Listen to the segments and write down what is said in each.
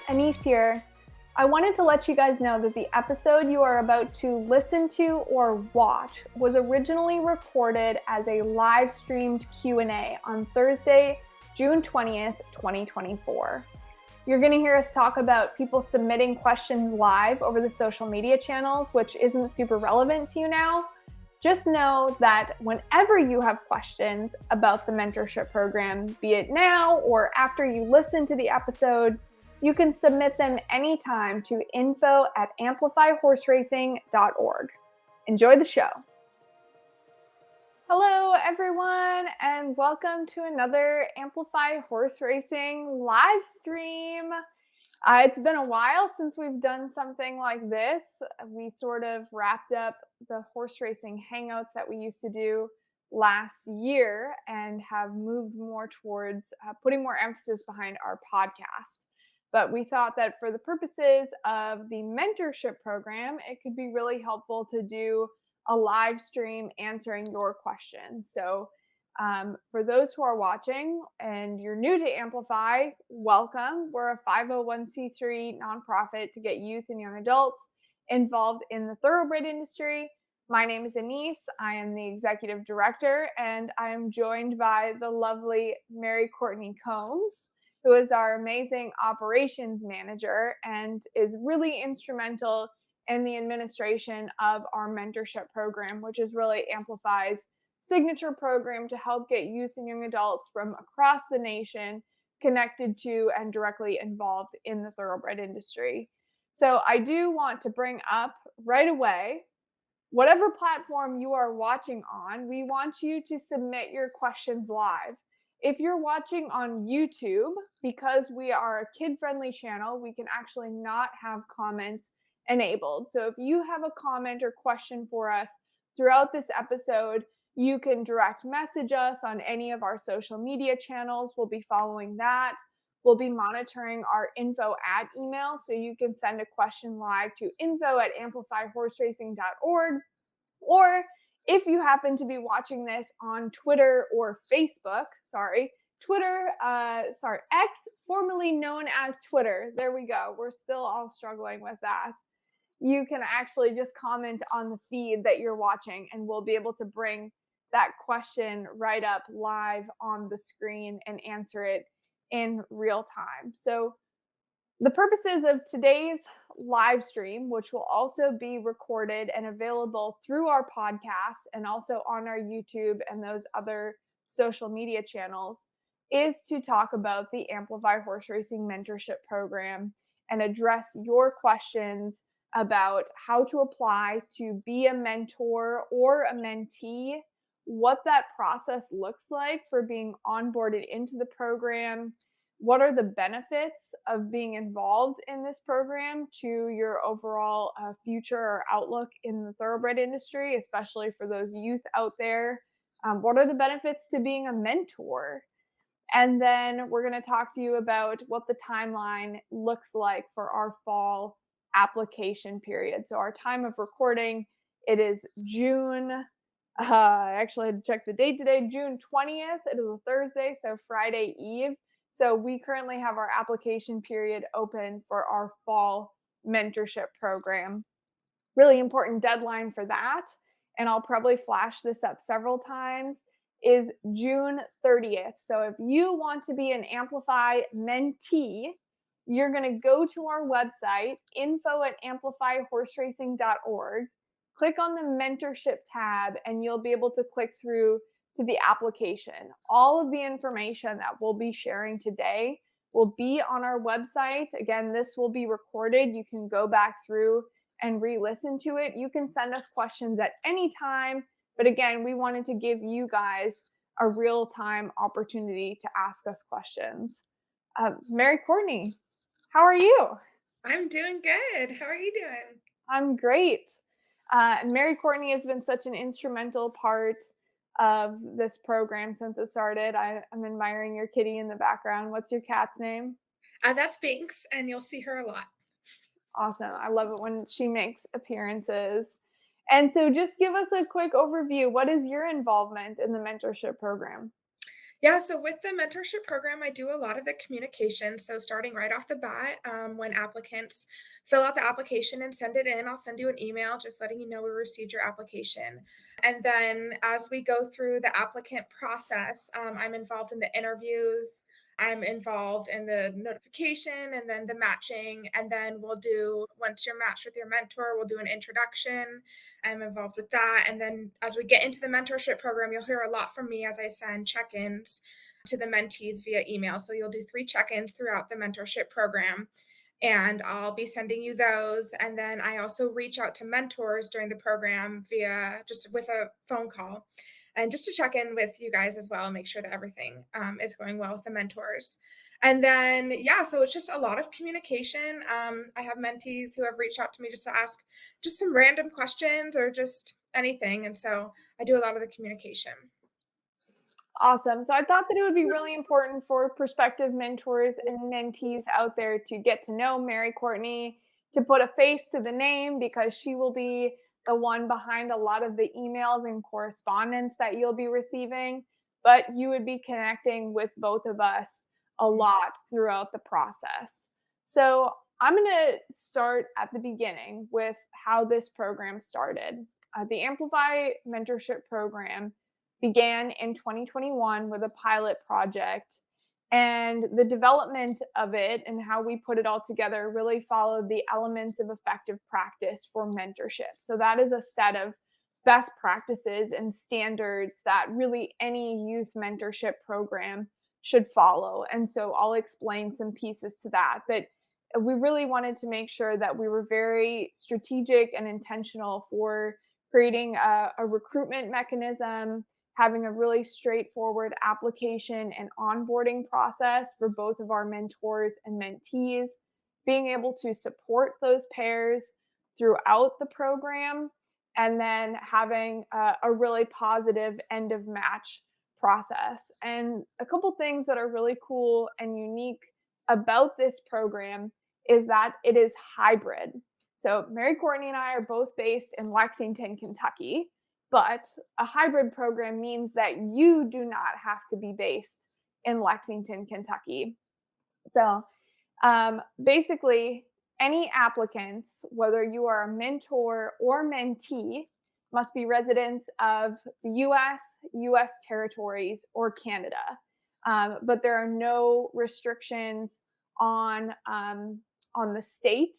Annise here. I wanted to let you guys know that the episode you are about to listen to or watch was originally recorded as a live streamed Q&A on Thursday, June 20th, 2024. You're going to hear us talk about people submitting questions live over the social media channels, which isn't super relevant to you now. Just know that whenever you have questions about the mentorship program, be it now or after you listen to the episode, you can submit them anytime to info@amplifyhorseracing.org. Enjoy the show. Hello, everyone, and welcome to another Amplify Horse Racing live stream. It's been a while since we've done something like this. We sort of wrapped up the horse racing hangouts that we used to do last year and have moved more towards putting more emphasis behind our podcast. But we thought that for the purposes of the mentorship program, it could be really helpful to do a live stream answering your questions. So for those who are watching and you're new to Amplify, welcome. We're a 501c3 nonprofit to get youth and young adults involved in the thoroughbred industry. My name is Annise. I am the executive director, and I am joined by the lovely Mary-Courtney Combs, who is our amazing operations manager and is really instrumental in the administration of our mentorship program, which is really Amplify's signature program to help get youth and young adults from across the nation connected to and directly involved in the thoroughbred industry. So I do want to bring up right away, whatever platform you are watching on, we want you to submit your questions live. If you're watching on YouTube, because we are a kid-friendly channel, we can actually not have comments enabled. So if you have a comment or question for us throughout this episode, you can direct message us on any of our social media channels. We'll be following that. We'll be monitoring our info at email, so you can send a question live to info@amplifyhorseracing.org. Or if you happen to be watching this on Twitter or Facebook, X, formerly known as Twitter. There we go. We're still all struggling with that. You can actually just comment on the feed that you're watching, and we'll be able to bring that question right up live on the screen and answer it in real time. So the purposes of today's live stream, which will also be recorded and available through our podcast and also on our YouTube and those other social media channels, is to talk about the Amplify Horse Racing Mentorship Program and address your questions about how to apply to be a mentor or a mentee, what that process looks like for being onboarded into the program, what are the benefits of being involved in this program to your overall future or outlook in the thoroughbred industry, especially for those youth out there. What are the benefits to being a mentor? And then we're going to talk to you about what the timeline looks like for our fall application period. So our time of recording, it is June. I actually had to check the date today, June 20th. It is a Thursday, so Friday Eve. So we currently have our application period open for our fall mentorship program. Really important deadline for that, and I'll probably flash this up several times, is June 30th. So if you want to be an Amplify mentee, you're going to go to our website, info@amplifyhorseracing.org, click on the mentorship tab, and you'll be able to click through to the application. All of the information that we'll be sharing today will be on our website. Again, this will be recorded. You can go back through and re-listen to it. You can send us questions at any time. But again, we wanted to give you guys a real-time opportunity to ask us questions. Mary-Courtney, how are you? I'm doing good. How are you doing? I'm great. Mary-Courtney has been such an instrumental part of this program since it started. I'm admiring your kitty in the background. What's your cat's name? That's Binks, and you'll see her a lot. Awesome. I love it when she makes appearances. And so just give us a quick overview. What is your involvement in the mentorship program? Yeah, so with the mentorship program, I do a lot of the communication. So starting right off the bat, when applicants fill out the application and send it in, I'll send you an email just letting you know we received your application. And then as we go through the applicant process, I'm involved in the interviews. I'm involved in the notification and then the matching. And then once you're matched with your mentor, we'll do an introduction. I'm involved with that. And then as we get into the mentorship program, you'll hear a lot from me as I send check ins to the mentees via email. So you'll do 3 check ins throughout the mentorship program, and I'll be sending you those. And then I also reach out to mentors during the program via just with a phone call and just to check in with you guys as well, make sure that everything is going well with the mentors. And then, yeah, so it's just a lot of communication. I have mentees who have reached out to me just to ask just some random questions or just anything. And so I do a lot of the communication. Awesome. So I thought that it would be really important for prospective mentors and mentees out there to get to know Mary-Courtney, to put a face to the name because she will be the one behind a lot of the emails and correspondence that you'll be receiving. But you would be connecting with both of us a lot throughout the process. So I'm going to start at the beginning with how this program started. The Amplify Mentorship Program began in 2021 with a pilot project. And the development of it and how we put it all together really followed the elements of effective practice for mentorship. So, that is a set of best practices and standards that really any youth mentorship program should follow. And so, I'll explain some pieces to that. But we really wanted to make sure that we were very strategic and intentional for creating a recruitment mechanism, having a really straightforward application and onboarding process for both of our mentors and mentees, being able to support those pairs throughout the program, and then having a really positive end of match process. And a couple things that are really cool and unique about this program is that it is hybrid. So, Mary-Courtney and I are both based in Lexington, Kentucky, but a hybrid program means that you do not have to be based in Lexington, Kentucky. So basically, any applicants, whether you are a mentor or mentee, must be residents of the US, US territories, or Canada. But there are no restrictions on the state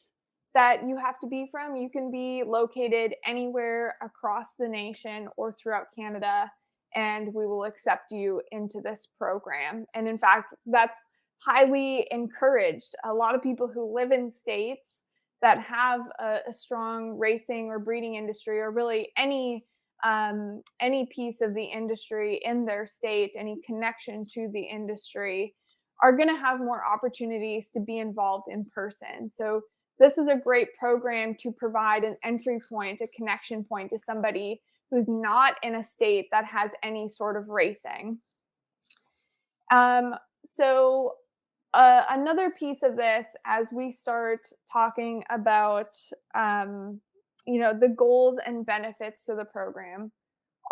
that you have to be from. You can be located anywhere across the nation or throughout Canada, and we will accept you into this program. And in fact, that's highly encouraged. A lot of people who live in states that have a strong racing or breeding industry, or really any piece of the industry in their state, any connection to the industry, are going to have more opportunities to be involved in person. So this is a great program to provide an entry point, a connection point to somebody who's not in a state that has any sort of racing. Another piece of this, as we start talking about, the goals and benefits to the program,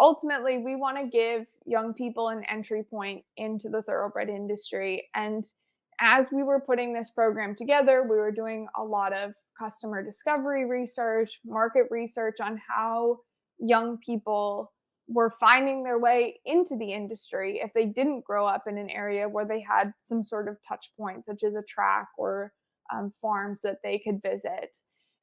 ultimately, we want to give young people an entry point into the thoroughbred industry. And as we were putting this program together, we were doing a lot of customer discovery research, market research on how young people were finding their way into the industry if they didn't grow up in an area where they had some sort of touch point, such as a track or farms that they could visit.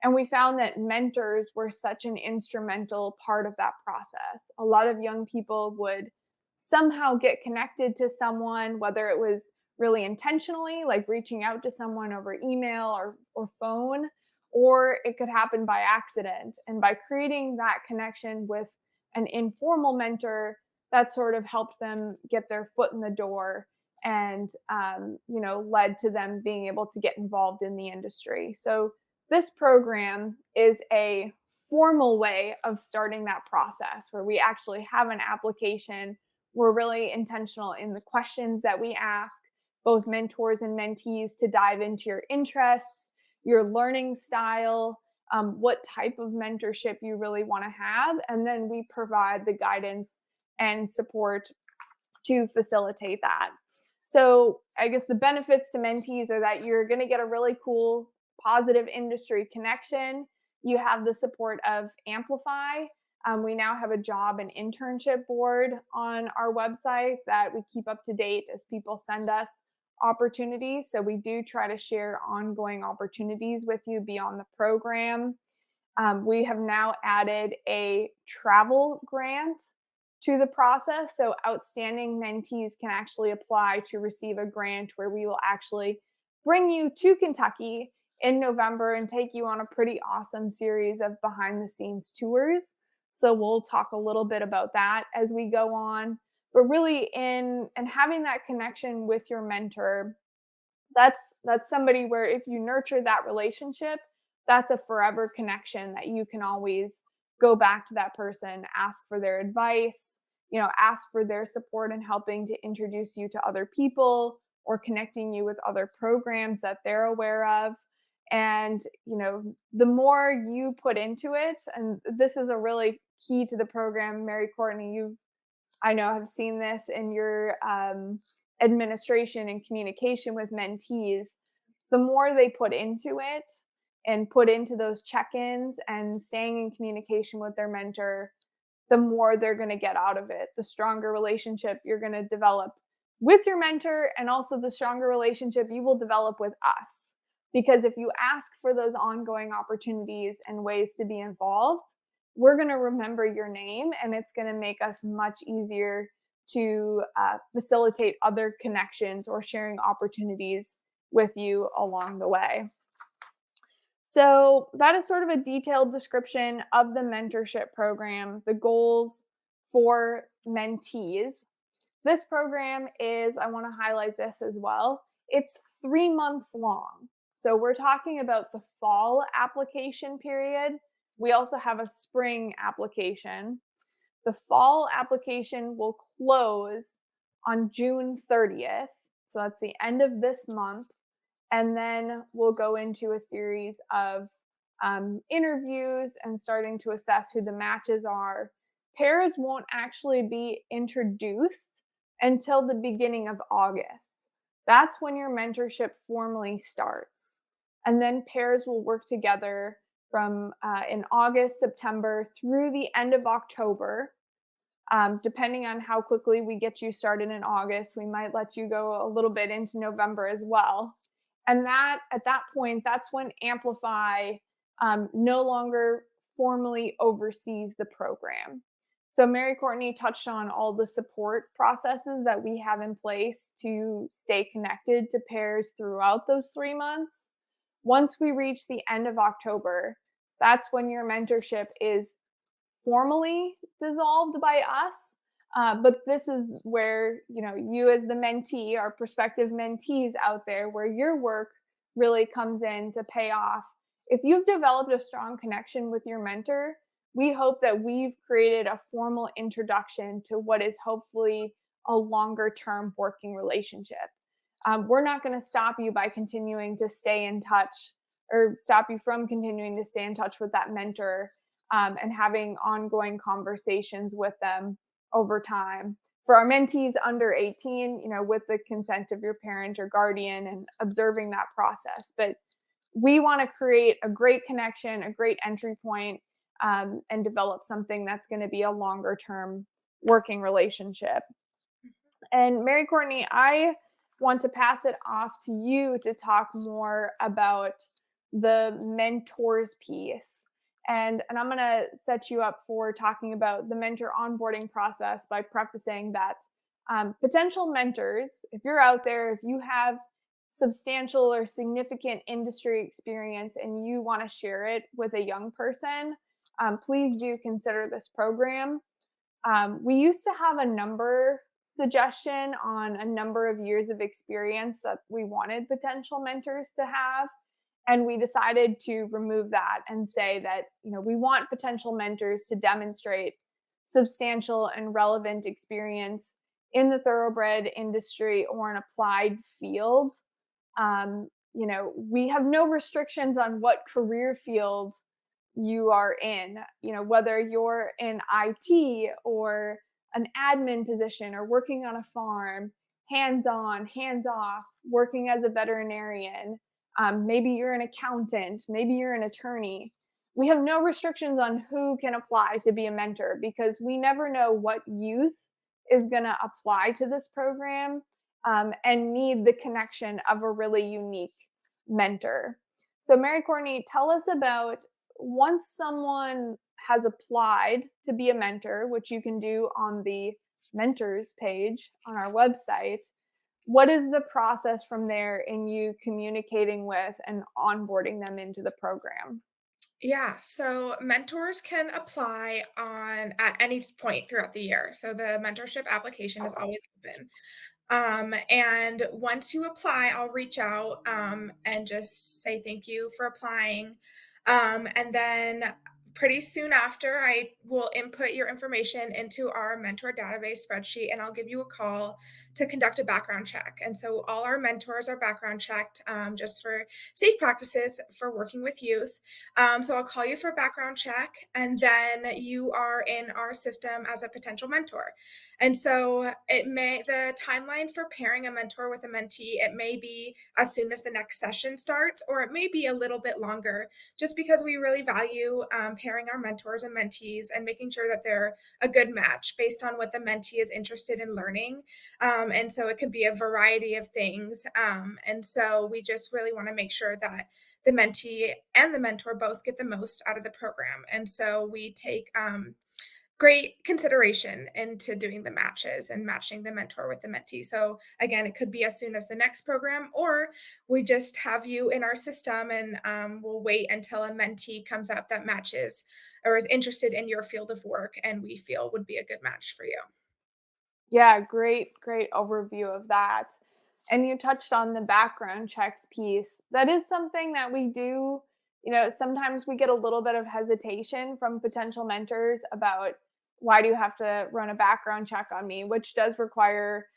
And we found that mentors were such an instrumental part of that process. A lot of young people would somehow get connected to someone, whether it was really intentionally, like reaching out to someone over email or phone, or it could happen by accident. And by creating that connection with an informal mentor, that sort of helped them get their foot in the door and led to them being able to get involved in the industry. So this program is a formal way of starting that process where we actually have an application. We're really intentional in the questions that we ask both mentors and mentees to dive into your interests, your learning style, what type of mentorship you really want to have. And then we provide the guidance and support to facilitate that. So I guess the benefits to mentees are that you're going to get a really cool, positive industry connection. You have the support of Amplify. We now have a job and internship board on our website that we keep up to date as people send us opportunities. So we do try to share ongoing opportunities with you beyond the program. We have now added a travel grant to the process. So outstanding mentees can actually apply to receive a grant where we will actually bring you to Kentucky in November and take you on a pretty awesome series of behind the scenes tours. So we'll talk a little bit about that as we go on. But really in and having that connection with your mentor, that's somebody where if you nurture that relationship, that's a forever connection that you can always go back to that person, ask for their advice, ask for their support in helping to introduce you to other people or connecting you with other programs that they're aware of. And, the more you put into it, and this is a really key to the program, Mary-Courtney, I know have seen this in your administration and communication with mentees, the more they put into it and put into those check-ins and staying in communication with their mentor, the more they're going to get out of it. The stronger relationship you're going to develop with your mentor, and also the stronger relationship you will develop with us. Because if you ask for those ongoing opportunities and ways to be involved, we're going to remember your name, and it's going to make us much easier to facilitate other connections or sharing opportunities with you along the way. So that is sort of a detailed description of the mentorship program, the goals for mentees. This program is, I want to highlight this as well, it's 3 months long. So we're talking about the fall application period. We also have a spring application. The fall application will close on June 30th. So that's the end of this month. And then we'll go into a series of interviews and starting to assess who the matches are. Pairs won't actually be introduced until the beginning of August. That's when your mentorship formally starts. And then pairs will work together from in August, September through the end of October. Depending on how quickly we get you started in August, we might let you go a little bit into November as well. And that at that point, that's when Amplify no longer formally oversees the program. So Mary-Courtney touched on all the support processes that we have in place to stay connected to pairs throughout those 3 months. Once we reach the end of October, that's when your mentorship is formally dissolved by us. But this is where, you as the mentee, our prospective mentees out there, where your work really comes in to pay off. If you've developed a strong connection with your mentor, we hope that we've created a formal introduction to what is hopefully a longer term working relationship. We're not going to stop you by continuing to stay in touch, or stop you from continuing to stay in touch with that mentor and having ongoing conversations with them over time. For our mentees under 18, with the consent of your parent or guardian and observing that process. But we want to create a great connection, a great entry point, and develop something that's going to be a longer term working relationship. And Mary-Courtney, I want to pass it off to you to talk more about the mentors piece. And I'm going to set you up for talking about the mentor onboarding process by prefacing that potential mentors, if you're out there, if you have substantial or significant industry experience and you want to share it with a young person, please do consider this program. We used to have a number suggestion on a number of years of experience that we wanted potential mentors to have. And we decided to remove that and say that, we want potential mentors to demonstrate substantial and relevant experience in the thoroughbred industry or an applied field. We have no restrictions on what career field you are in, whether you're in IT or an admin position or working on a farm, hands on, hands off, working as a veterinarian. Maybe you're an accountant, maybe you're an attorney. We have no restrictions on who can apply to be a mentor because we never know what youth is going to apply to this program and need the connection of a really unique mentor. So, Mary-Courtney, tell us about once someone has applied to be a mentor, which you can do on the mentors page on our website. What is the process from there in you communicating with and onboarding them into the program? Yeah, so mentors can apply on at any point throughout the year. So the mentorship application is always open. And once you apply, I'll reach out and just say thank you for applying. And then pretty soon after, I will input your information into our mentor database spreadsheet and I'll give you a call to conduct a background check. And so all our mentors are background checked just for safe practices for working with youth. So I'll call you for a background check and then you are in our system as a potential mentor. And so the timeline for pairing a mentor with a mentee, it may be as soon as the next session starts, or it may be a little bit longer, just because we really value pairing our mentors and mentees and making sure that they're a good match based on what the mentee is interested in learning. And so it could be a variety of things. And so we just really want to make sure that the mentee and the mentor both get the most out of the program. And so we take great consideration into doing the matches and matching the mentor with the mentee. So again, it could be as soon as the next program, or we just have you in our system and we'll wait until a mentee comes up that matches or is interested in your field of work and we feel would be a good match for you. Yeah, great overview of that. And you touched on the background checks piece. That is something that we do. Sometimes we get a little bit of hesitation from potential mentors about why do you have to run a background check on me, which does require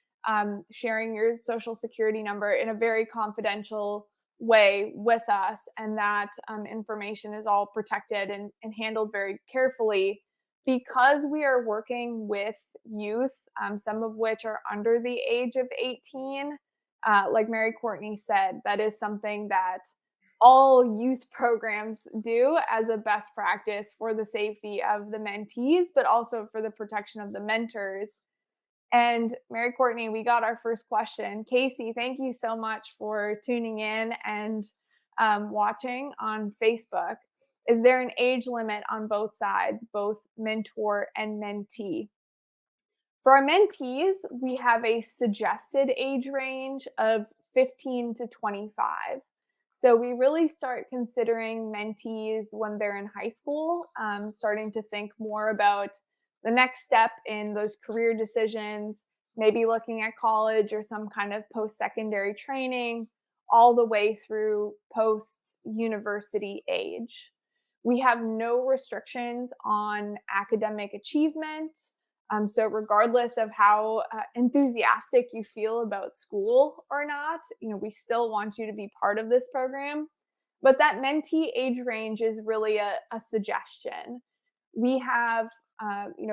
sharing your social security number in a very confidential way with us. And that information is all protected and handled very carefully because we are working with youth, some of which are under the age of 18. Like Mary-Courtney said, that is something that all youth programs do as a best practice for the safety of the mentees, but also for the protection of the mentors. And Mary-Courtney, we got our first question. Casey, thank you so much for tuning in and watching on Facebook. Is there an age limit on both sides, both mentor and mentee? For our mentees, we have a suggested age range of 15 to 25. So we really start considering mentees when they're in high school, starting to think more about the next step in those career decisions, maybe looking at college or some kind of post secondary training, all the way through post university age. We have no restrictions on academic achievement. So, regardless of how enthusiastic you feel about school or not, we still want you to be part of this program. But that mentee age range is really a suggestion. We have,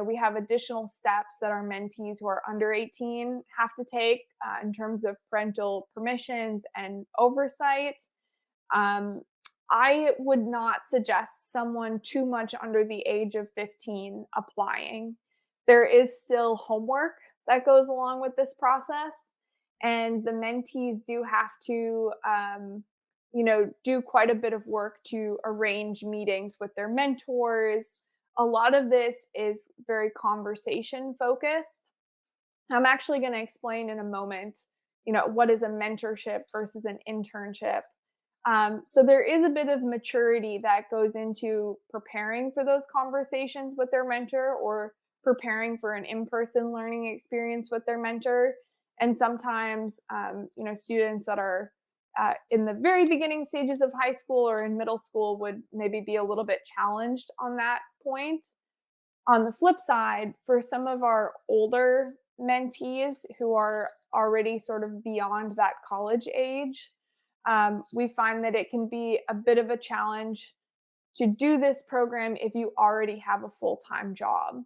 we have additional steps that our mentees who are under 18 have to take in terms of parental permissions and oversight. Um, I would not suggest someone too much under the age of 15 applying. There is still homework that goes along with this process, and the mentees do have to, do quite a bit of work to arrange meetings with their mentors. A lot of this is very conversation focused. I'm actually going to explain in a moment, what is a mentorship versus an internship. So there is a bit of maturity that goes into preparing for those conversations with their mentor or preparing for an in-person learning experience with their mentor. And sometimes, students that are in the very beginning stages of high school or in middle school would maybe be a little bit challenged on that point. On the flip side, for some of our older mentees who are already sort of beyond that college age, we find that it can be a bit of a challenge to do this program if you already have a full time job.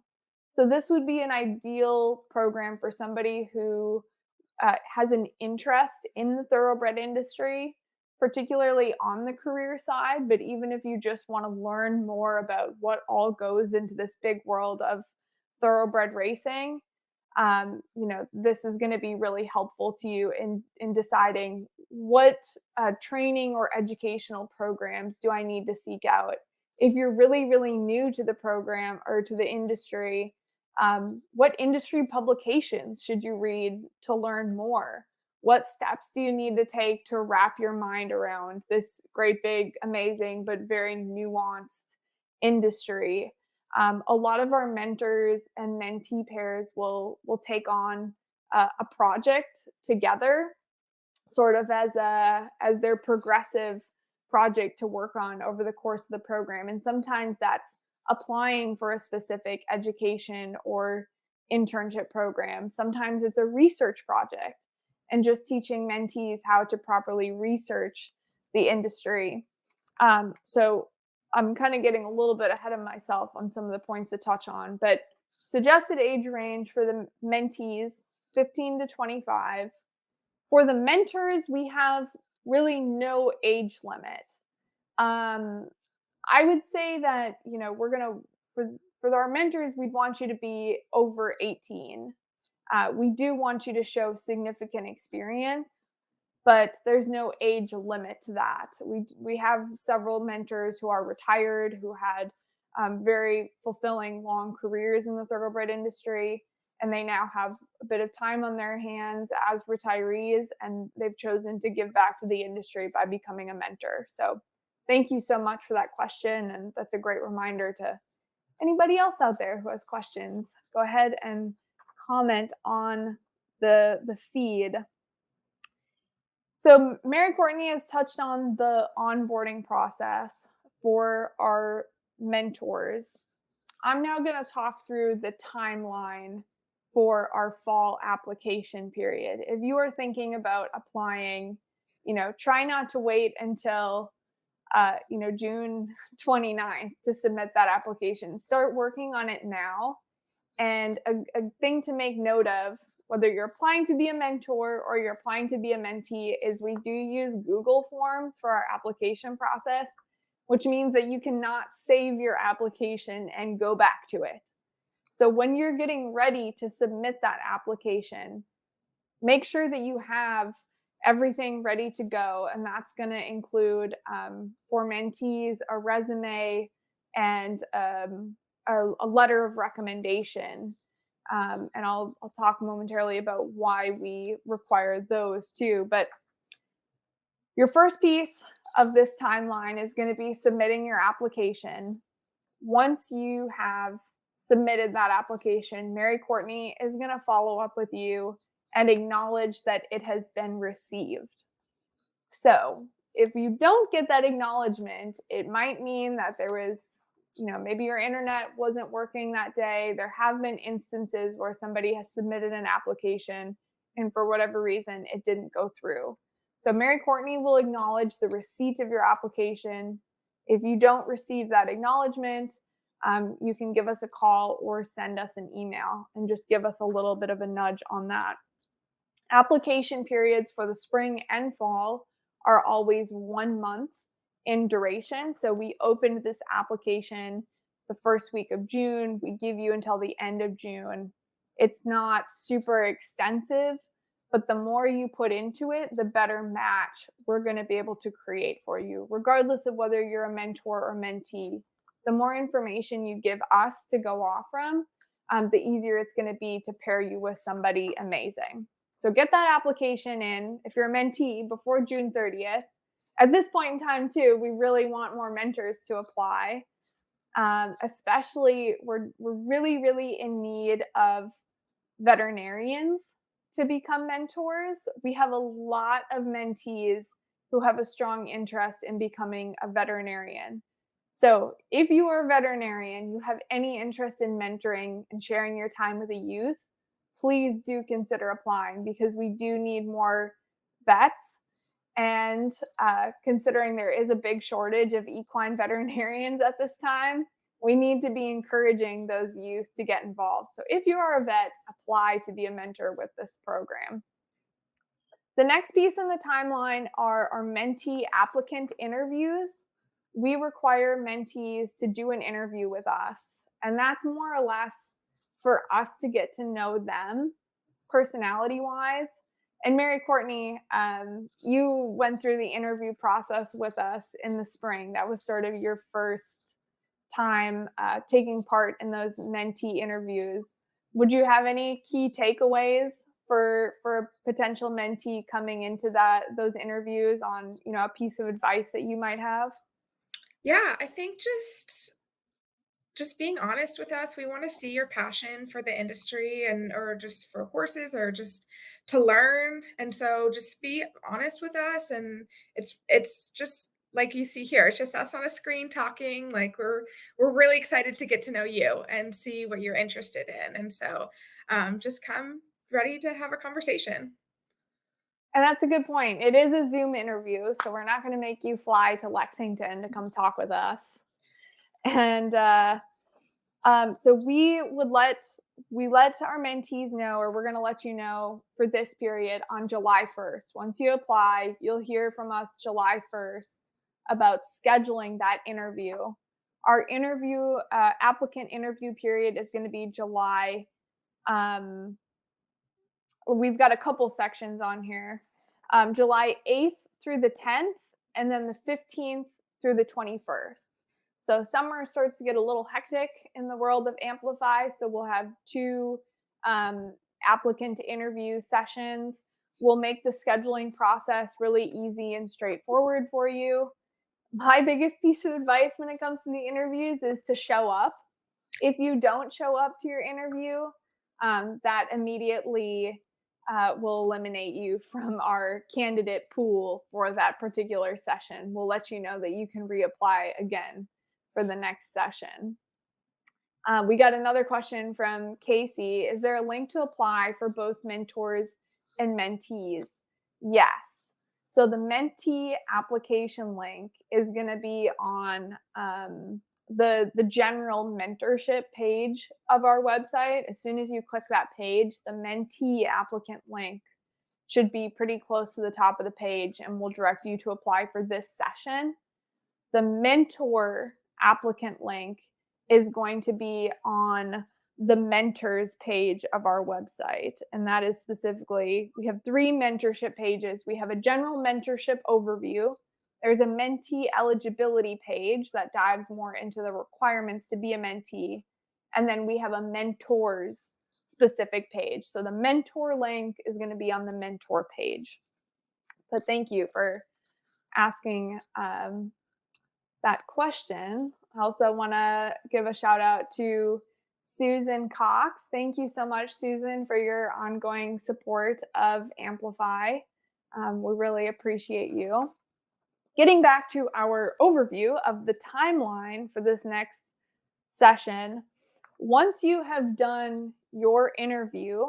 So this would be an ideal program for somebody who has an interest in the thoroughbred industry, particularly on the career side. But even if you just want to learn more about what all goes into this big world of thoroughbred racing, this is going to be really helpful to you in deciding what training or educational programs do I need to seek out. If you're really, really new to the program or to the industry, what industry publications should you read to learn more? What steps do you need to take to wrap your mind around this great, big, amazing, but very nuanced industry? A lot of our mentors and mentee pairs will take on a project together, sort of as their progressive project to work on over the course of the program. And sometimes that's applying for a specific education or internship program. Sometimes it's a research project and just teaching mentees how to properly research the industry. So I'm kind of getting a little bit ahead of myself on some of the points to touch on, but suggested age range for the mentees 15 to 25. For the mentors, we have really no age limit. Um, I would say that, we're going to, for our mentors, we'd want you to be over 18. We do want you to show significant experience, but there's no age limit to that. We have several mentors who are retired, who had very fulfilling long careers in the thoroughbred industry, and they now have a bit of time on their hands as retirees, and they've chosen to give back to the industry by becoming a mentor. So thank you so much for that question, and that's a great reminder to anybody else out there who has questions. Go ahead and comment on the feed. So Mary-Courtney has touched on the onboarding process for our mentors. I'm now going to talk through the timeline for our fall application period. If you are thinking about applying, try not to wait until June 29th to submit that application. Start working on it now. And a thing to make note of, whether you're applying to be a mentor or you're applying to be a mentee, is we do use Google Forms for our application process, which means that you cannot save your application and go back to it. So when you're getting ready to submit that application, make sure that you have everything ready to go. And that's going to include, for mentees, a resume and a letter of recommendation. And I'll talk momentarily about why we require those too. But your first piece of this timeline is going to be submitting your application. Once you have submitted that application, Mary-Courtney is going to follow up with you and acknowledge that it has been received. So if you don't get that acknowledgement, it might mean that there was, maybe your internet wasn't working that day. There have been instances where somebody has submitted an application and for whatever reason, it didn't go through. So Mary-Courtney will acknowledge the receipt of your application. If you don't receive that acknowledgement, you can give us a call or send us an email and just give us a little bit of a nudge on that. Application periods for the spring and fall are always 1 month in duration. So we opened this application the first week of June. We give you until the end of June. It's not super extensive, but the more you put into it, the better match we're going to be able to create for you, regardless of whether you're a mentor or mentee. The more information you give us to go off from, the easier it's going to be to pair you with somebody amazing. So get that application in. If you're a mentee, before June 30th. At this point in time, too, we really want more mentors to apply. Especially, we're really, really in need of veterinarians to become mentors. We have a lot of mentees who have a strong interest in becoming a veterinarian. So if you are a veterinarian, you have any interest in mentoring and sharing your time with a youth, please do consider applying, because we do need more vets. And considering there is a big shortage of equine veterinarians at this time, We need to be encouraging those youth to get involved. So if you are a vet, apply to be a mentor with this program. The next piece in the timeline are our mentee applicant interviews. We require mentees to do an interview with us, and that's more or less for us to get to know them personality wise. And Mary-Courtney, you went through the interview process with us in the spring. That was sort of your first time taking part in those mentee interviews. Would you have any key takeaways for a potential mentee coming into those interviews on, a piece of advice that you might have? Yeah, I think just being honest with us. We want to see your passion for the industry and or just for horses or just to learn. And so just be honest with us, and it's just like you see here. It's just us on a screen talking. Like we're really excited to get to know you and see what you're interested in. And so just come ready to have a conversation. And that's a good point. It is a Zoom interview, so we're not going to make you fly to Lexington to come talk with us. And so we let our mentees know, or we're going to let you know for this period on July 1st. Once you apply, you'll hear from us July 1st about scheduling that interview. Our applicant interview period is going to be July. We've got a couple sections on here. July 8th through the 10th, and then the 15th through the 21st. So summer starts to get a little hectic in the world of Amplify. So we'll have two applicant interview sessions. We'll make the scheduling process really easy and straightforward for you. My biggest piece of advice when it comes to the interviews is to show up. If you don't show up to your interview, that immediately will eliminate you from our candidate pool for that particular session. We'll let you know that you can reapply again for the next session. We got another question from Casey. Is there a link to apply for both mentors and mentees? Yes. So the mentee application link is going to be on the general mentorship page of our website. As soon as you click that page, the mentee applicant link should be pretty close to the top of the page and will direct you to apply for this session. The mentor applicant link is going to be on the mentors page of our website. And that is specifically, we have 3 mentorship pages. We have a general mentorship overview. There's a mentee eligibility page that dives more into the requirements to be a mentee. And then we have a mentors specific page. So the mentor link is going to be on the mentor page. But thank you for asking that question. I also want to give a shout out to Susan Cox. Thank you so much, Susan, for your ongoing support of Amplify. We really appreciate you. Getting back to our overview of the timeline for this next session, once you have done your interview,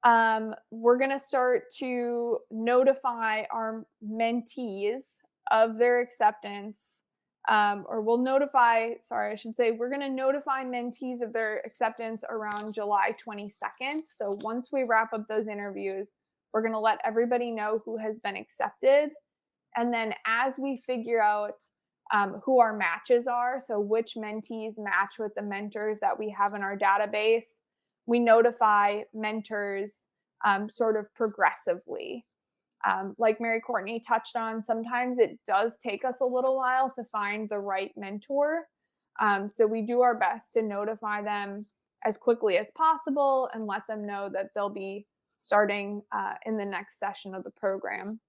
we're going to start to notify our mentees of their acceptance, we're going to notify mentees of their acceptance around July 22nd. So once we wrap up those interviews, we're going to let everybody know who has been accepted. And then as we figure out who our matches are, so which mentees match with the mentors that we have in our database, we notify mentors sort of progressively. Like Mary-Courtney touched on, sometimes it does take us a little while to find the right mentor. So we do our best to notify them as quickly as possible and let them know that they'll be starting in the next session of the program.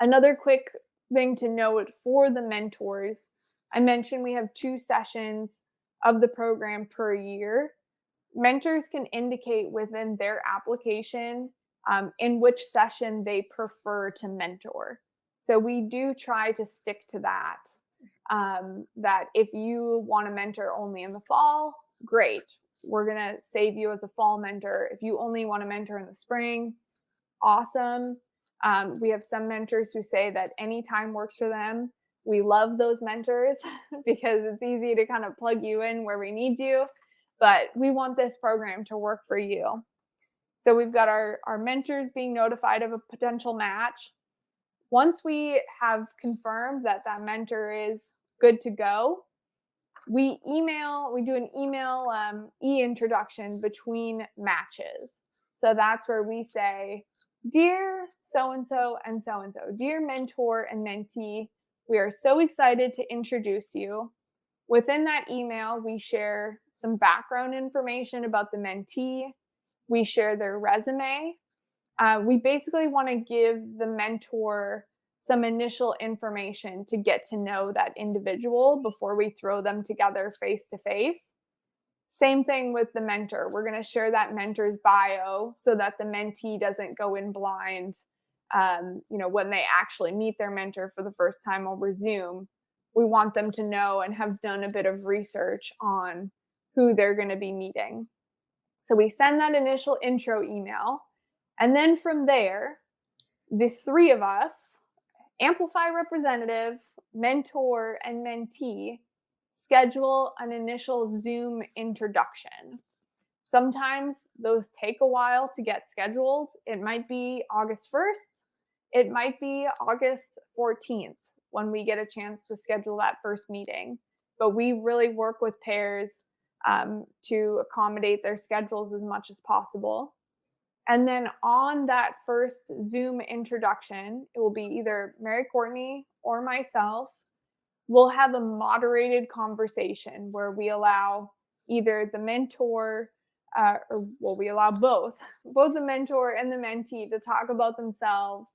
Another quick thing to note for the mentors, I mentioned we have 2 sessions of the program per year. Mentors can indicate within their application in which session they prefer to mentor. So we do try to stick to that. That if you want to mentor only in the fall, great. We're going to save you as a fall mentor. If you only want to mentor in the spring, awesome. We have some mentors who say that any time works for them. We love those mentors because it's easy to kind of plug you in where we need you, but we want this program to work for you. So we've got our mentors being notified of a potential match. Once we have confirmed that that mentor is good to go, we do an email e-introduction between matches. So that's where we say, dear so and so and so and so, dear mentor and mentee, we are so excited to introduce you. Within that email, we share some background information about the mentee. We share their resume. We basically want to give the mentor some initial information to get to know that individual before we throw them together face to face. Same thing with the mentor. We're going to share that mentor's bio so that the mentee doesn't go in blind. When they actually meet their mentor for the first time over Zoom, we want them to know and have done a bit of research on who they're going to be meeting. So we send that initial intro email. And then from there, the three of us, Amplify representative, mentor, and mentee, schedule an initial Zoom introduction. Sometimes those take a while to get scheduled. It might be August 1st, it might be August 14th when we get a chance to schedule that first meeting. But we really work with pairs to accommodate their schedules as much as possible. And then on that first Zoom introduction, it will be either Mary-Courtney or myself. We'll have a moderated conversation where we allow either the mentor, we allow both the mentor and the mentee to talk about themselves,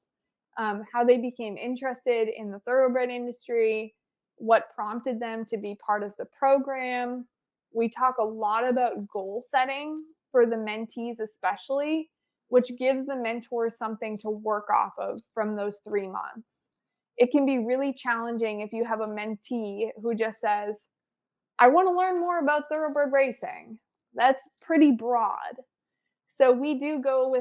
how they became interested in the thoroughbred industry, what prompted them to be part of the program. We talk a lot about goal setting for the mentees, especially, which gives the mentor something to work off of from those 3 months. It can be really challenging if you have a mentee who just says, I want to learn more about thoroughbred racing. That's pretty broad. So we do go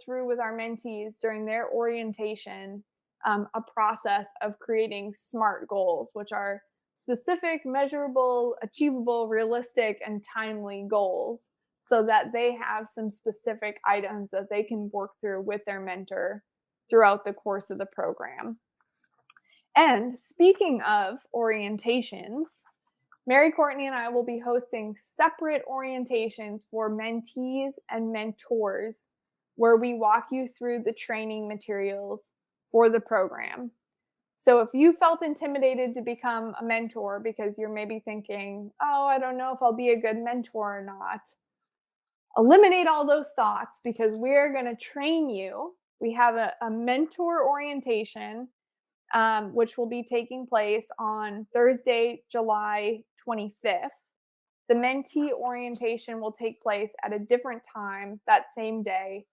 through with our mentees during their orientation a process of creating SMART goals, which are specific, measurable, achievable, realistic, and timely goals, so that they have some specific items that they can work through with their mentor throughout the course of the program. And speaking of orientations, Mary-Courtney and I will be hosting separate orientations for mentees and mentors where we walk you through the training materials for the program. So if you felt intimidated to become a mentor because you're maybe thinking, oh, I don't know if I'll be a good mentor or not, eliminate all those thoughts because we're going to train you. We have a mentor orientation which will be taking place on Thursday, July 25th. The mentee orientation will take place at a different time that same day.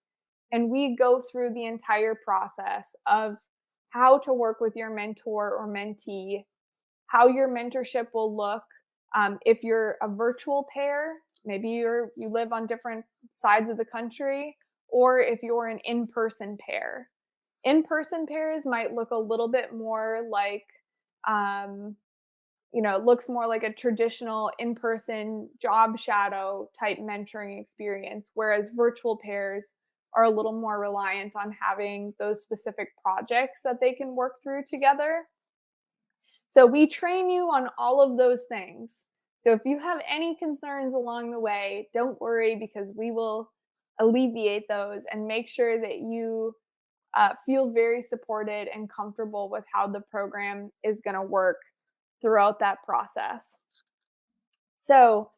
And we go through the entire process of how to work with your mentor or mentee, how your mentorship will look. If you're a virtual pair, maybe you live on different sides of the country, or if you're an in-person pair. In-person pairs might look a little bit more like, it looks more like a traditional in-person job shadow type mentoring experience, whereas virtual pairs are a little more reliant on having those specific projects that they can work through together. So we train you on all of those things. So if you have any concerns along the way, don't worry because we will alleviate those and make sure that you feel very supported and comfortable with how the program is going to work throughout that process. So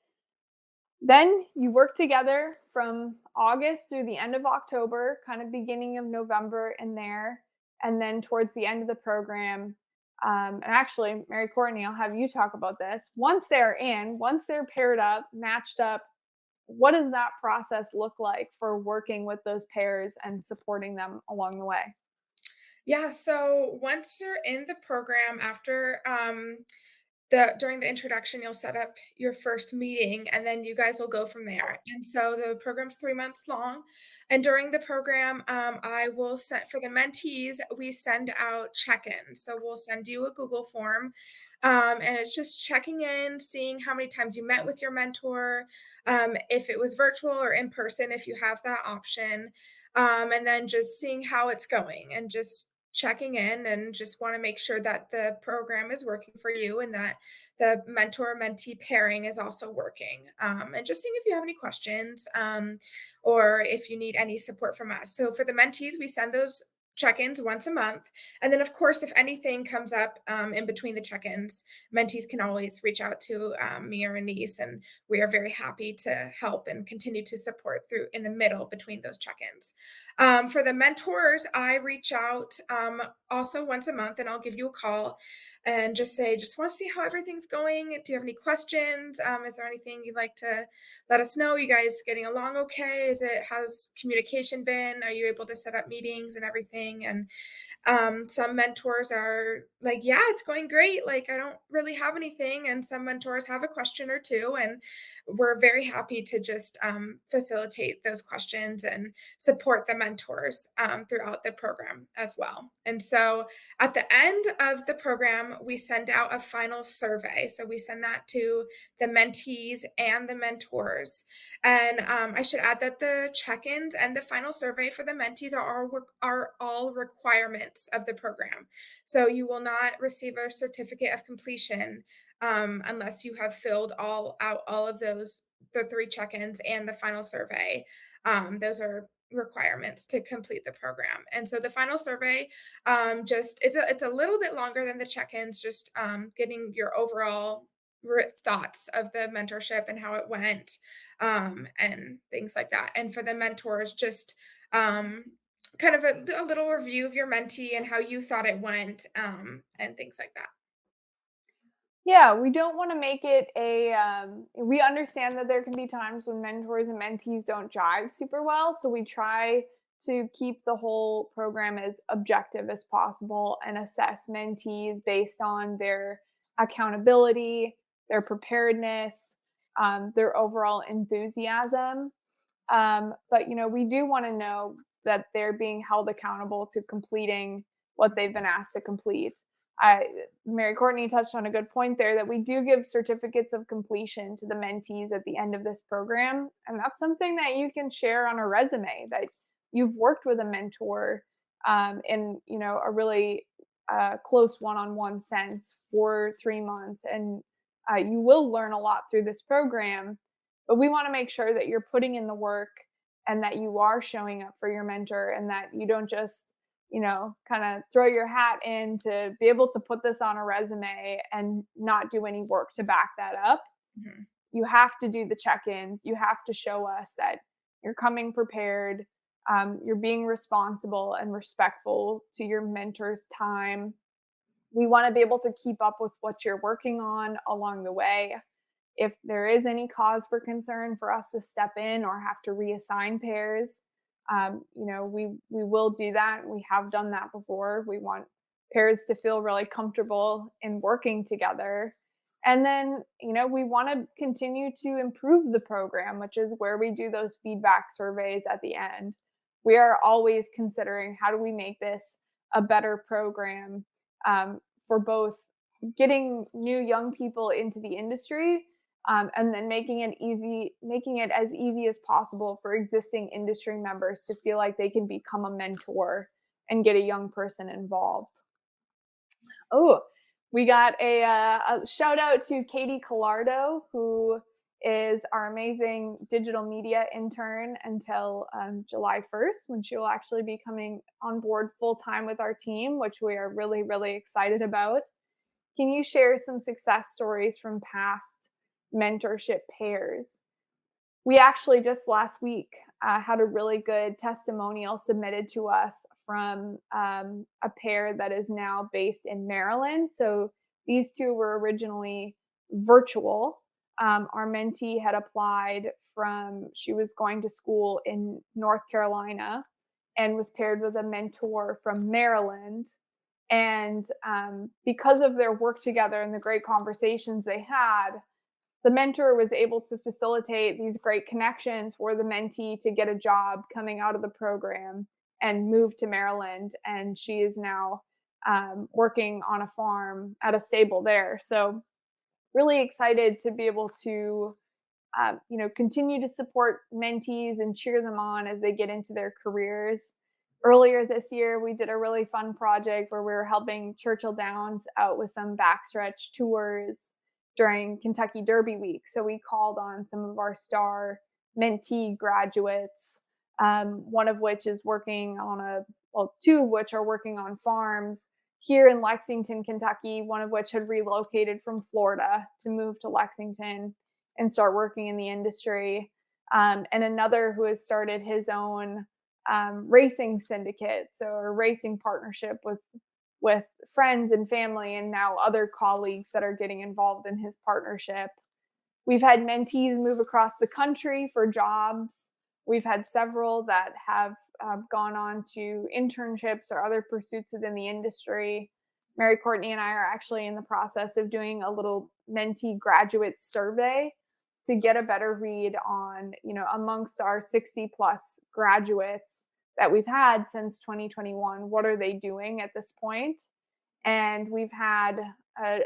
then you work together from August through the end of October, kind of beginning of November in there. And then towards the end of the program, and actually, Mary-Courtney, I'll have you talk about this. Once they're paired up, matched up, what does that process look like for working with those pairs and supporting them along the way? Yeah, so once you're in the program after during the introduction, you'll set up your first meeting, and then you guys will go from there. And so the program's 3 months long, and during the program, I will set for the mentees, we send out check-ins. So we'll send you a Google form, and it's just checking in, seeing how many times you met with your mentor, if it was virtual or in person, if you have that option, and then just seeing how it's going and just checking in and just want to make sure that the program is working for you and that the mentor mentee pairing is also working, and just seeing if you have any questions, or if you need any support from us. So for the mentees, we send those check-ins once a month, and then of course if anything comes up in between the check-ins, mentees can always reach out to me or Annise, and we are very happy to help and continue to support through in the middle between those check-ins. For the mentors, I reach out also once a month, and I'll give you a call and just say, just want to see how everything's going. Do you have any questions? Is there anything you'd like to let us know? You guys getting along okay? How's communication been? Are you able to set up meetings and everything? And some mentors are like, yeah, it's going great. Like, I don't really have anything. And some mentors have a question or two. And we're very happy to just facilitate those questions and support the mentors throughout the program as well. And so at the end of the program, we send out a final survey. So we send that to the mentees and the mentors. And I should add that the check-ins and the final survey for the mentees are all requirements of the program. So you will not receive a certificate of completion unless you have filled all of those, the three check-ins and the final survey. Those are requirements to complete the program. And so the final survey just it's a little bit longer than the check-ins, just getting your overall thoughts of the mentorship and how it went, and things like that. And for the mentors, just kind of a little review of your mentee and how you thought it went, and things like that. Yeah, we don't want to make it a. We understand that there can be times when mentors and mentees don't jive super well, so we try to keep the whole program as objective as possible and assess mentees based on their accountability, their preparedness, their overall enthusiasm. But we do want to know that they're being held accountable to completing what they've been asked to complete. Mary-Courtney touched on a good point there that we do give certificates of completion to the mentees at the end of this program. And that's something that you can share on a resume that you've worked with a mentor in, a really close one-on-one sense for 3 months. And you will learn a lot through this program, but we want to make sure that you're putting in the work and that you are showing up for your mentor and that you don't just kind of throw your hat in to be able to put this on a resume and not do any work to back that up. Mhm. You have to do the check ins. You have to show us that you're coming prepared. You're being responsible and respectful to your mentor's time. We want to be able to keep up with what you're working on along the way. If there is any cause for concern for us to step in or have to reassign pairs, we will do that. We have done that before. We want pairs to feel really comfortable in working together. And then, we want to continue to improve the program, which is where we do those feedback surveys at the end. We are always considering how do we make this a better program, for both getting new young people into the industry, and then making it as easy as possible for existing industry members to feel like they can become a mentor and get a young person involved. Oh, we got a shout out to Katie Collardo, who is our amazing digital media intern until July 1st, when she will actually be coming on board full time with our team, which we are really, really excited about. Can you share some success stories from past mentorship pairs? We actually just last week had a really good testimonial submitted to us from a pair that is now based in Maryland. So these two were originally virtual. Our mentee had applied she was going to school in North Carolina and was paired with a mentor from Maryland. And because of their work together and the great conversations they had, the mentor was able to facilitate these great connections for the mentee to get a job coming out of the program and move to Maryland. And she is now working on a farm at a stable there. So, really excited to be able to continue to support mentees and cheer them on as they get into their careers. Earlier this year, we did a really fun project where we were helping Churchill Downs out with some backstretch tours during Kentucky Derby week. So we called on some of our star mentee graduates, one of which is working on two of which are working on farms here in Lexington, Kentucky, one of which had relocated from Florida to move to Lexington and start working in the industry. And another who has started his own racing syndicate, so a racing partnership with friends and family, and now other colleagues that are getting involved in his partnership. We've had mentees move across the country for jobs. We've had several that have gone on to internships or other pursuits within the industry. Mary-Courtney and I are actually in the process of doing a little mentee graduate survey to get a better read on, amongst our 60 plus graduates that we've had since 2021, what are they doing at this point? And we've had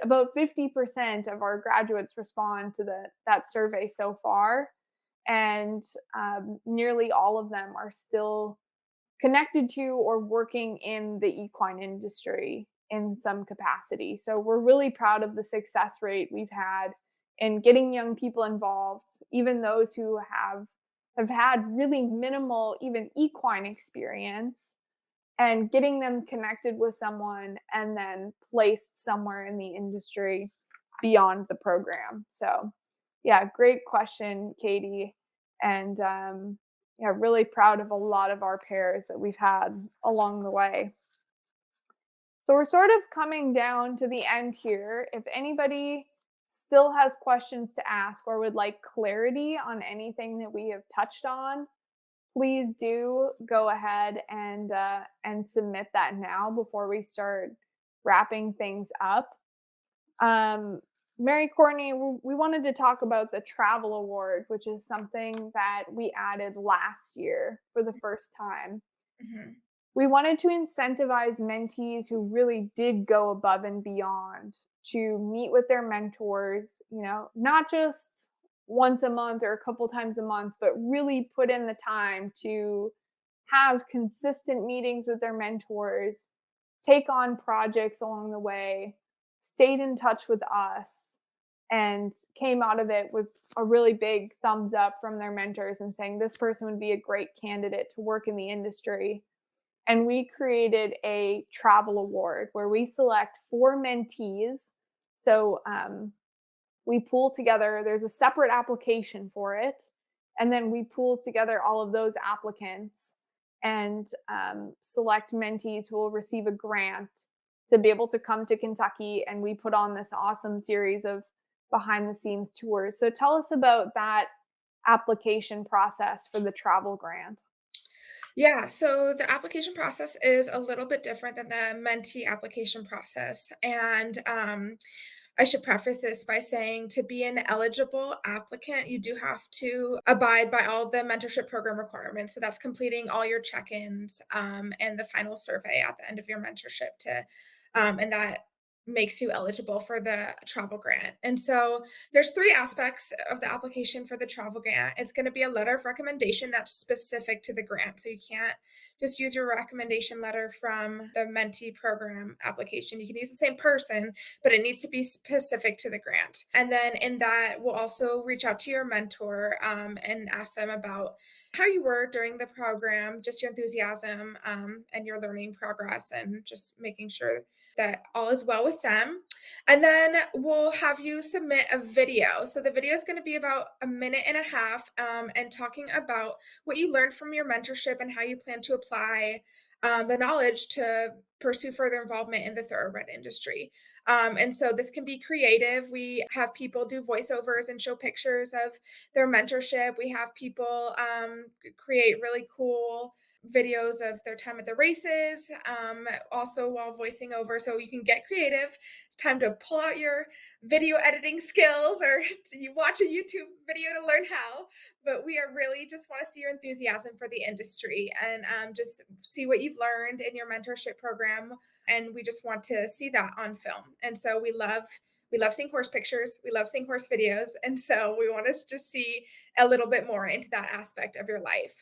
about 50% of our graduates respond to that survey so far. And nearly all of them are still connected to or working in the equine industry in some capacity. So we're really proud of the success rate we've had in getting young people involved, even those who have had really minimal even equine experience, and getting them connected with someone and then placed somewhere in the industry beyond the program. So, yeah, great question, Katie. And yeah, really proud of a lot of our pairs that we've had along the way. So, we're sort of coming down to the end here. If anybody still has questions to ask or would like clarity on anything that we have touched on, please do go ahead and submit that now before we start wrapping things up. Um, Mary-Courtney, we wanted to talk about the travel award, which is something that we added last year for the first time. Mhm. We wanted to incentivize mentees who really did go above and beyond to meet with their mentors, not just once a month or a couple times a month, but really put in the time to have consistent meetings with their mentors, take on projects along the way, stayed in touch with us, and came out of it with a really big thumbs up from their mentors and saying this person would be a great candidate to work in the industry. And we created a travel award where we select 4 mentees. So we pool together, there's a separate application for it. And then we pool together all of those applicants and select mentees who will receive a grant to be able to come to Kentucky. And we put on this awesome series of behind the scenes tours. So tell us about that application process for the travel grant. Yeah, so the application process is a little bit different than the mentee application process. And I should preface this by saying to be an eligible applicant, you do have to abide by all the mentorship program requirements. So that's completing all your check ins and the final survey at the end of your mentorship and that makes you eligible for the travel grant. And so there's 3 aspects of the application for the travel grant. It's going to be a letter of recommendation that's specific to the grant. So you can't just use your recommendation letter from the mentee program application. You can use the same person, but it needs to be specific to the grant. And then in that, we'll also reach out to your mentor and ask them about how you were during the program, just your enthusiasm and your learning progress, and just making sure that all is well with them. And then we'll have you submit a video. So the video is going to be about a minute and a half and talking about what you learned from your mentorship and how you plan to apply the knowledge to pursue further involvement in the thoroughbred industry. And so this can be creative. We have people do voiceovers and show pictures of their mentorship. We have people create really cool videos of their time at the races, also while voicing over. So you can get creative. It's time to pull out your video editing skills or you watch a YouTube video to learn how. But we are really just want to see your enthusiasm for the industry and just see what you've learned in your mentorship program. And we just want to see that on film. And so we love seeing horse pictures. We love seeing horse videos. And so we want to just see a little bit more into that aspect of your life.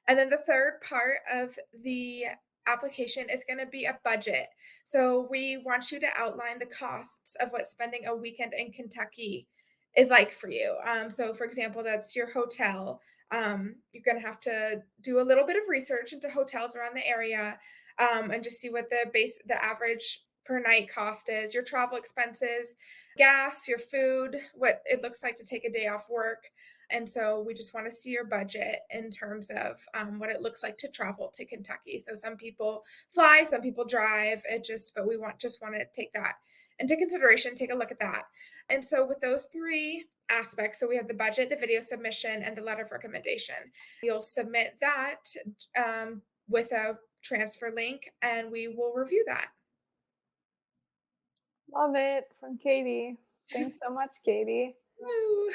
And then the third part of the application is going to be a budget. So we want you to outline the costs of what spending a weekend in Kentucky is like for you. So, for example, that's your hotel. You're going to have to do a little bit of research into hotels around the area and just see what the average per night cost is, your travel expenses, gas, your food, what it looks like to take a day off work. And so we just want to see your budget in terms of what it looks like to travel to Kentucky. So some people fly, some people drive. But we want to take that into consideration, take a look at that. And so with those three aspects, so we have the budget, the video submission, and the letter of recommendation. You'll submit that with a transfer link, and we will review that. Love it from Katie. Thanks so much, Katie. Woo.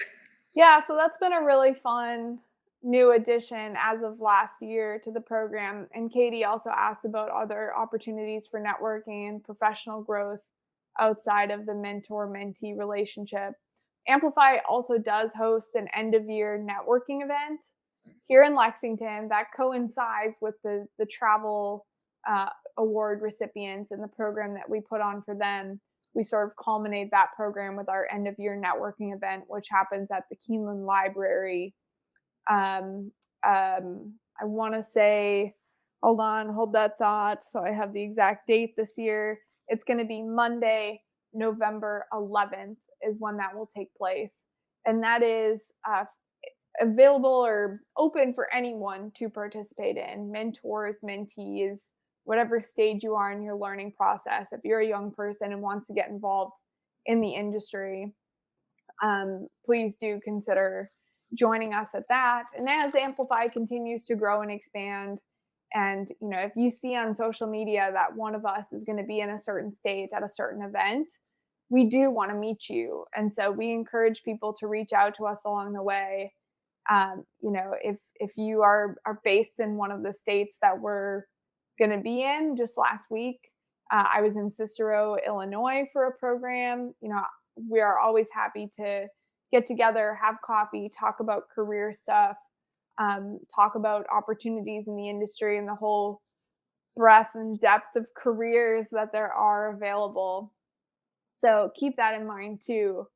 Yeah, so that's been a really fun new addition as of last year to the program. And Katie also asked about other opportunities for networking and professional growth outside of the mentor mentee relationship. Amplify also does host an end of year networking event here in Lexington that coincides with the travel award recipients and the program that we put on for them. We sort of culminate that program with our end of year networking event, which happens at the Keeneland Library. I want to say, hold that thought. So I have the exact date this year. It's going to be Monday, November 11th is when that will take place. And that is available or open for anyone to participate in, mentors, mentees, whatever stage you are in your learning process. If you're a young person and wants to get involved in the industry, please do consider joining us at that. And as Amplify continues to grow and expand, and if you see on social media that one of us is going to be in a certain state at a certain event, we do want to meet you. And so we encourage people to reach out to us along the way. If you are based in one of the states that we're going to be in, just last week, I was in Cicero, Illinois for a program. We are always happy to get together, have coffee, talk about career stuff, talk about opportunities in the industry and the whole breadth and depth of careers that there are available. So keep that in mind too.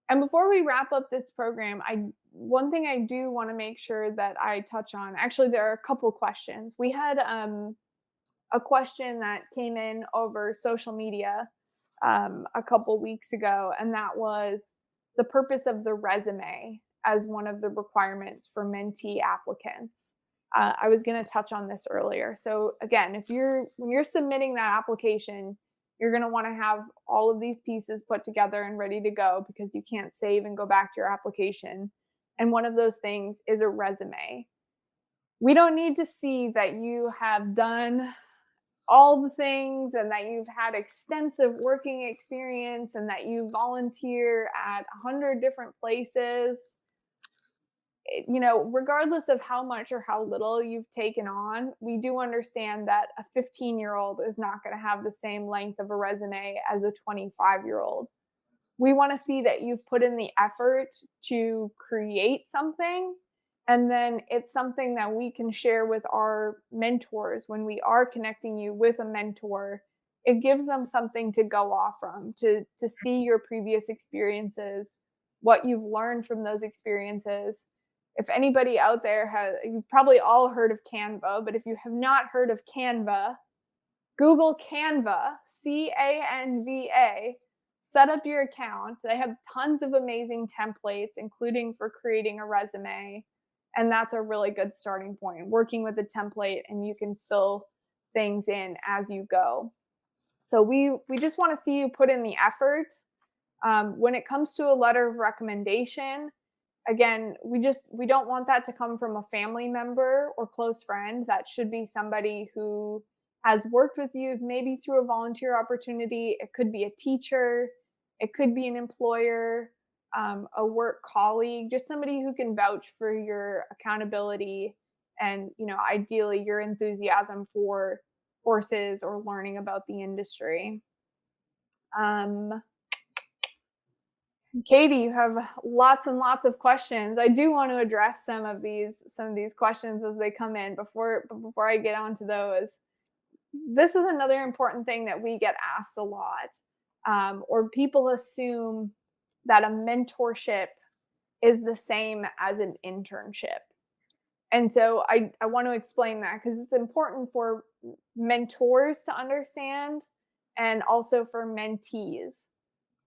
And before we wrap up this program, one thing I do want to make sure that I touch on. Actually, there are a couple questions. We had a question that came in over social media a couple weeks ago, and that was the purpose of the resume as one of the requirements for mentee applicants. I was going to touch on this earlier. So again, when you're submitting that application, you're going to want to have all of these pieces put together and ready to go because you can't save and go back to your application. And one of those things is a resume. We don't need to see that you have done all the things and that you've had extensive working experience and that you volunteer at 100 different places. Regardless of how much or how little you've taken on, we do understand that a 15-year-old is not going to have the same length of a resume as a 25-year-old. We want to see that you've put in the effort to create something, and then it's something that we can share with our mentors when we are connecting you with a mentor. It gives them something to go off from, to see your previous experiences, what you've learned from those experiences. If anybody out there you've probably all heard of Canva, but if you have not heard of Canva, Google Canva, Canva, set up your account. They have tons of amazing templates, including for creating a resume. And that's a really good starting point, working with a template, and you can fill things in as you go. So we just want to see you put in the effort. When it comes to a letter of recommendation, again, we don't want that to come from a family member or close friend. That should be somebody who has worked with you, maybe through a volunteer opportunity. It could be a teacher, it could be an employer, a work colleague, just somebody who can vouch for your accountability and, ideally your enthusiasm for horses or learning about the industry. Um, Katie, you have lots and lots of questions. I do want to address some of these questions as they come in before I get on to those. This is another important thing that we get asked a lot, or people assume that a mentorship is the same as an internship. And so I want to explain that because it's important for mentors to understand and also for mentees.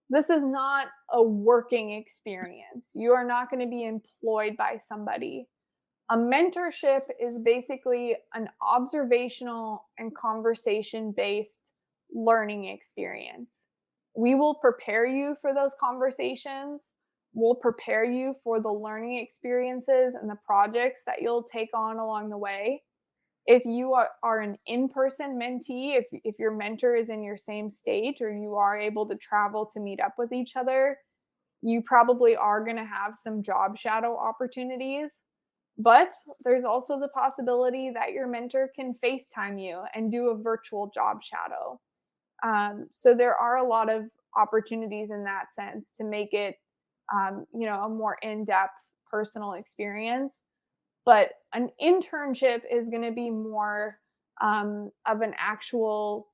This is not a working experience. You are not going to be employed by somebody. A mentorship is basically an observational and conversation based learning experience. We will prepare you for those conversations. We'll prepare you for the learning experiences and the projects that you'll take on along the way. If you are an in-person mentee, if your mentor is in your same state or you are able to travel to meet up with each other, you probably are going to have some job shadow opportunities. But there's also the possibility that your mentor can FaceTime you and do a virtual job shadow. So there are a lot of opportunities in that sense to make it, a more in-depth personal experience. But an internship is going to be more of an actual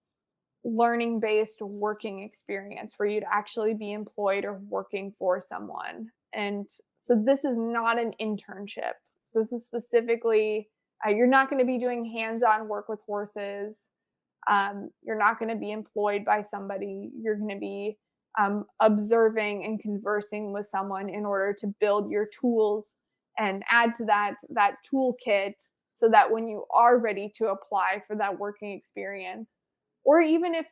learning based working experience for you to actually be employed or working for someone. And so this is not an internship. This is specifically, you're not going to be doing hands on work with horses. You're not going to be employed by somebody. You're going to be observing and conversing with someone in order to build your tools and add to that toolkit so that when you are ready to apply for that working experience, or even if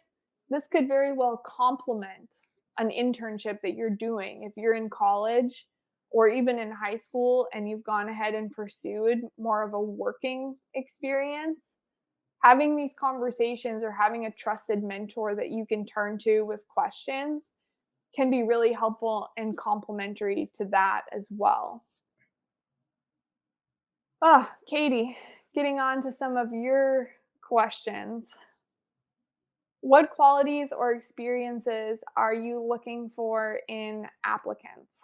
this could very well complement an internship that you're doing, if you're in college or even in high school and you've gone ahead and pursued more of a working experience, having these conversations or having a trusted mentor that you can turn to with questions can be really helpful and complementary to that as well. Katie, getting on to some of your questions. What qualities or experiences are you looking for in applicants?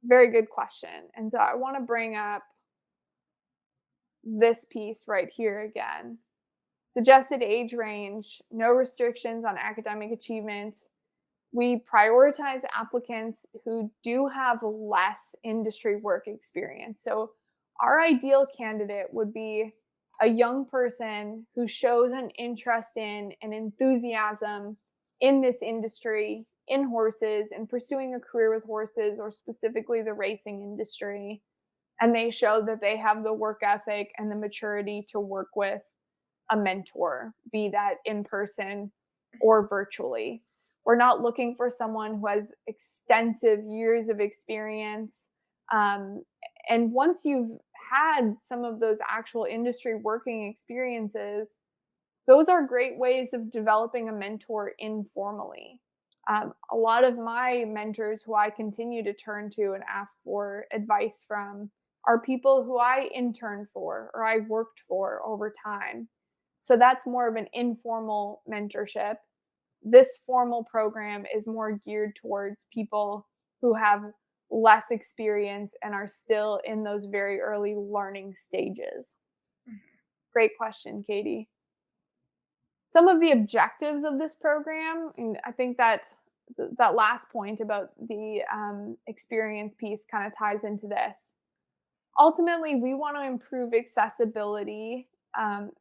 Very good question. And so I want to bring up this piece right here again. Suggested age range, no restrictions on academic achievement. We prioritize applicants who do have less industry work experience. So our ideal candidate would be a young person who shows an interest in and enthusiasm in this industry, in horses, and pursuing a career with horses, or specifically the racing industry. And they show that they have the work ethic and the maturity to work with a mentor, be that in person or virtually. We're not looking for someone who has extensive years of experience. And once you've had some of those actual industry working experiences, those are great ways of developing a mentor informally. A lot of my mentors who I continue to turn to and ask for advice from are people who I interned for or I worked for over time. So that's more of an informal mentorship. This formal program is more geared towards people who have less experience and are still in those very early learning stages. Great question, Katie. Some of the objectives of this program, and I think that last point about the experience piece kind of ties into this. Ultimately, we want to improve accessibility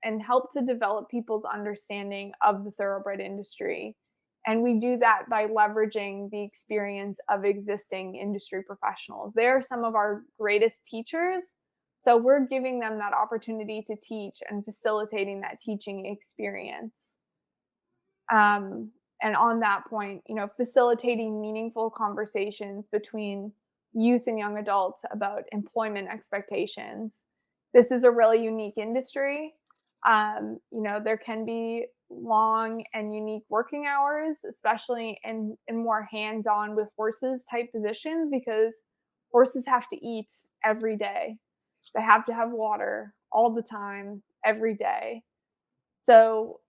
and help to develop people's understanding of the thoroughbred industry. And we do that by leveraging the experience of existing industry professionals. They are some of our greatest teachers. So we're giving them that opportunity to teach and facilitating that teaching experience. And on that point, facilitating meaningful conversations between youth and young adults about employment expectations. This is a really unique industry. There can be long and unique working hours, especially in more hands-on with horses type positions, because horses have to eat every day. They have to have water all the time, every day. So,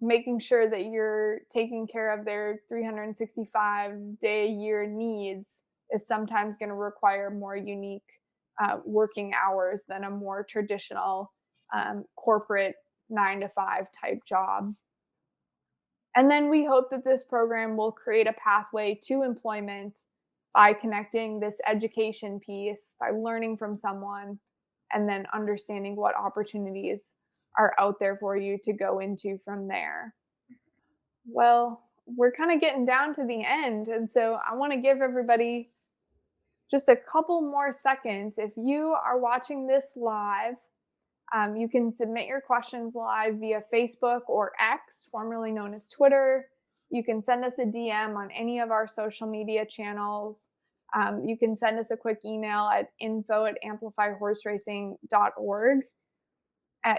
making sure that you're taking care of their 365-day-a-year needs is sometimes going to require more unique working hours than a more traditional corporate 9 to 5 type job. And then we hope that this program will create a pathway to employment by connecting this education piece, by learning from someone, and then understanding what opportunities are out there for you to go into from there. Well, we're kind of getting down to the end. And so I want to give everybody just a couple more seconds. If you are watching this live, you can submit your questions live via Facebook or X, formerly known as Twitter. You can send us a DM on any of our social media channels. You can send us a quick email at info@amplifyhorseracing.org.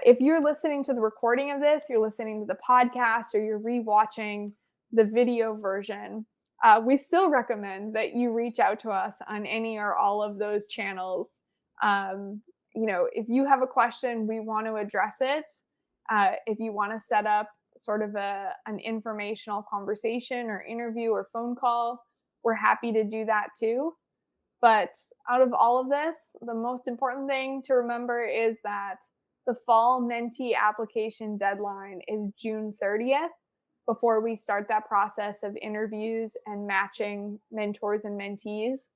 If you're listening to the recording of this, you're listening to the podcast, or you're rewatching the video version, we still recommend that you reach out to us on any or all of those channels. If you have a question, we want to address it. If you want to set up sort of an informational conversation or interview or phone call, we're happy to do that too. But out of all of this, the most important thing to remember is that the fall Mentee application deadline is June 30th before we start that process of interviews and matching mentors and mentees.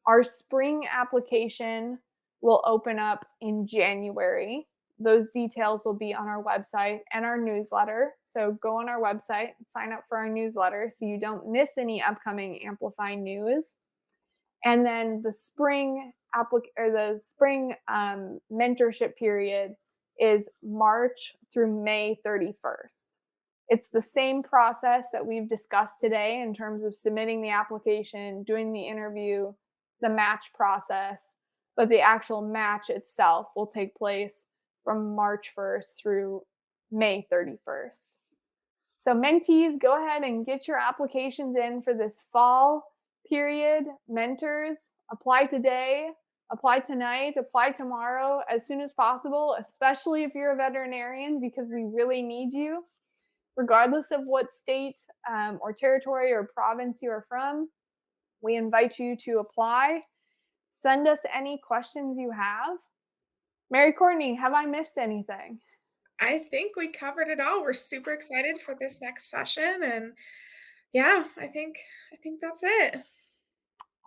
Our spring application will open up in January. Those details will be on our website and our newsletter. So go on our website and sign up for our newsletter so you don't miss any upcoming Amplify news. And then the spring mentorship period is March through May 31st. It's the same process that we've discussed today in terms of submitting the application, doing the interview, the match process, but the actual match itself will take place from March 1st through May 31st. So mentees, go ahead and get your applications in for this fall period. Mentors, apply today, apply tonight, apply tomorrow, as soon as possible, especially if you're a veterinarian, because we really need you. Regardless of what state or territory or province you are from, we invite you to apply. Send us any questions you have. Mary-Courtney, have I missed anything? I think we covered it all. We're super excited for this next session, and yeah, I think that's it.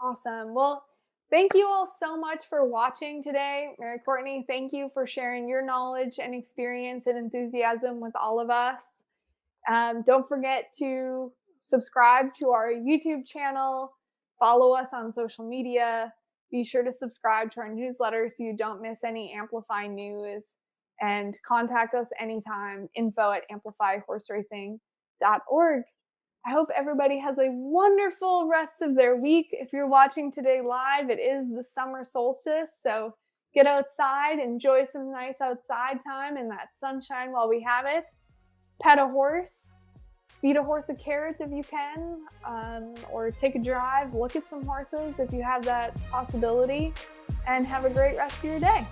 Awesome. Well, thank you all so much for watching today. Mary-Courtney, thank you for sharing your knowledge and experience and enthusiasm with all of us. Don't forget to subscribe to our YouTube channel, follow us on social media, be sure to subscribe to our newsletter so you don't miss any Amplify news, and contact us anytime, info@amplifyhorseracing.org. I hope everybody has a wonderful rest of their week. If you're watching today live, it is the summer solstice, so get outside, enjoy some nice outside time and that sunshine while we have it. Pet a horse, feed a horse a carrot if you can, or take a drive, look at some horses if you have that possibility, and have a great rest of your day.